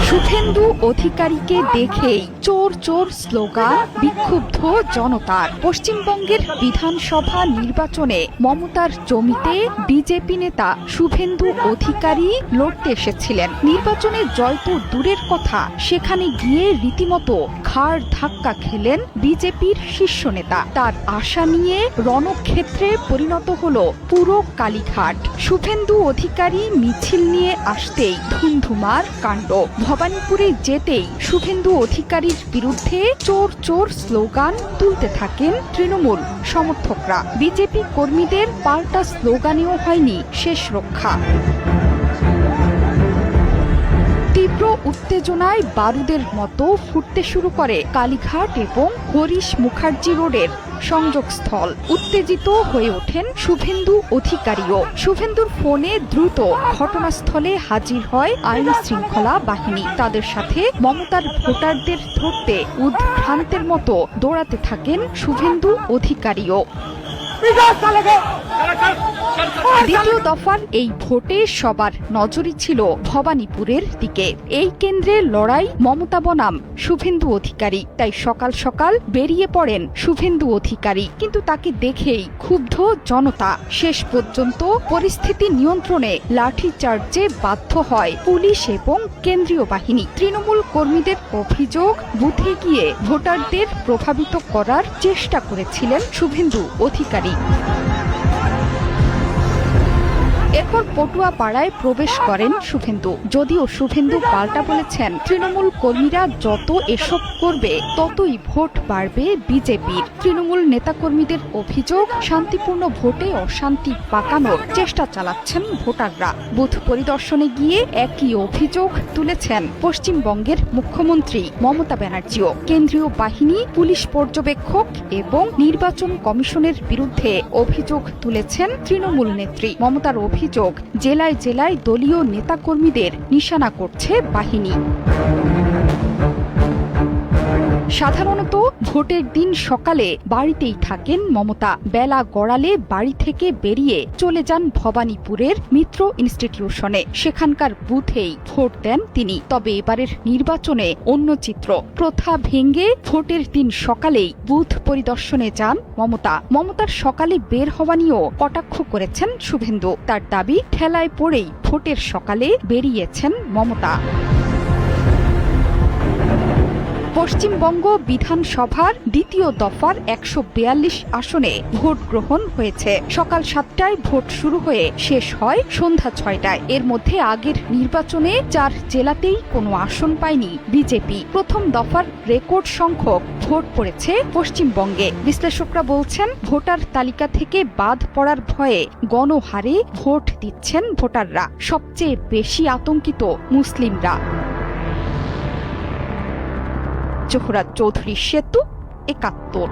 শুভেন্দু অধিকারীকে দেখেই চোর চোর স্লোগান বিক্ষুব্ধ জনতার। পশ্চিমবঙ্গের বিধানসভা নির্বাচনে মমতার জমিতে বিজেপি নেতা শুভেন্দু অধিকারী লড়তে এসেছিলেন। নির্বাচনে জয় তো দূরের কথা, সেখানে গিয়ে রীতিমতো ঘাড় ধাক্কা খেলেন বিজেপির শীর্ষ নেতা। তার আশা নিয়ে রণক্ষেত্রে পরিণত হল পুরো কালীঘাট। শুভেন্দু অধিকারী মিছিল নিয়ে আসতেই ধুমধুমার কাণ্ড। ভবানীপুরে যেতেই শুভেন্দু অধিকারীর বিরুদ্ধে চোর চোর স্লোগান তুলতে থাকেন তৃণমূল সমর্থকরা। বিজেপি কর্মীদের পাল্টা স্লোগানেও হয়নি শেষ রক্ষা। তীব্র উত্তেজনায় বারুদের মতো ফুটতে শুরু করে কালীঘাট এবং হরিশ মুখার্জি রোডের সংযোগস্থল। উত্তেজিত হয়ে ওঠেন শুভেন্দু অধিকারীও। শুভেন্দুর ফোনে দ্রুত ঘটনাস্থলে হাজির হয় আইন শৃঙ্খলা বাহিনী। তাদের সাথে মমতার ভোটারদের ধরতে উদ্ভ্রান্তের মতো দৌড়াতে থাকেন শুভেন্দু অধিকারীও। দ্বিতীয় দফার এই ভোটে সবার নজরই ছিল ভবানীপুরের দিকে। এই কেন্দ্রে লড়াই মমতা বনাম শুভেন্দু অধিকারী। তাই সকাল সকাল বেরিয়ে পড়েন শুভেন্দু অধিকারী, কিন্তু তাকে দেখেই ক্ষুব্ধ জনতা। শেষ পর্যন্ত পরিস্থিতি নিয়ন্ত্রণে লাঠিচার্জে বাধ্য হয় পুলিশ এবং কেন্দ্রীয় বাহিনী। তৃণমূল কর্মীদের অভিযোগ, বুথে গিয়ে ভোটারদের প্রভাবিত করার চেষ্টা করেছিলেন শুভেন্দু অধিকারী। এরপর পটুয়াপাড়ায় প্রবেশ করেন শুভেন্দু। যদিও শুভেন্দু পাল্টা বলেছেন, তৃণমূল কর্মীরা যত এসব করবে ততই ভোট বাড়বে বিজেপির। তৃণমূল নেতাকর্মীদের অভিযোগ, শান্তিপূর্ণ ভোটে অশান্তি পাকানোর চেষ্টা চালাচ্ছেন ভোটাররা। বুথ পরিদর্শনে গিয়ে একই অভিযোগ তুলেছেন পশ্চিমবঙ্গের মুখ্যমন্ত্রী মমতা ব্যানার্জিও। কেন্দ্রীয় বাহিনী, পুলিশ পর্যবেক্ষক এবং নির্বাচন কমিশনের বিরুদ্ধে অভিযোগ তুলেছেন তৃণমূল নেত্রী। মমতার অভিযোগ, জেলায় জেলায় দলীয় নেতাকর্মীদের নিশানা করছে বাহিনী। সাধারণত ভোটের দিন সকালে বাড়িতেই থাকেন মমতা। বেলা গড়ালে বাড়ি থেকে বেরিয়ে চলে যান ভবানীপুরের মিত্র ইনস্টিটিউশনে। সেখানকার বুথেই ভোট দেন তিনি। তবে এবারের নির্বাচনে অন্য চিত্র। প্রথা ভেঙে ভোটের দিন সকালেই বুথ পরিদর্শনে যান মমতা। মমতার সকালে বের হওয়া নিয়েও কটাক্ষ করেছেন শুভেন্দু। তার দাবি, ঠেলায় পড়েই ভোটের সকালে বেরিয়েছেন মমতা। পশ্চিমবঙ্গ বিধানসভার দ্বিতীয় দফার ১৪২ আসনে ভোট গ্রহণ হয়েছে। সকাল ৭টায় ভোট শুরু হয়ে শেষ হয় সন্ধ্যা ৬টায়। এর মধ্যে আগের নির্বাচনে ৪ জেলাতেই কোনো আসন পায়নি বিজেপি। প্রথম দফার রেকর্ড সংখ্যক ভোট পড়েছে পশ্চিমবঙ্গে। বিশ্লেষকরা বলছেন, ভোটার তালিকা থেকে বাদ পড়ার ভয়ে গণহারে ভোট দিচ্ছেন ভোটাররা। সবচেয়ে বেশি আতঙ্কিত মুসলিমরা। জোহরা চৌধুরী সেতু, ৭১।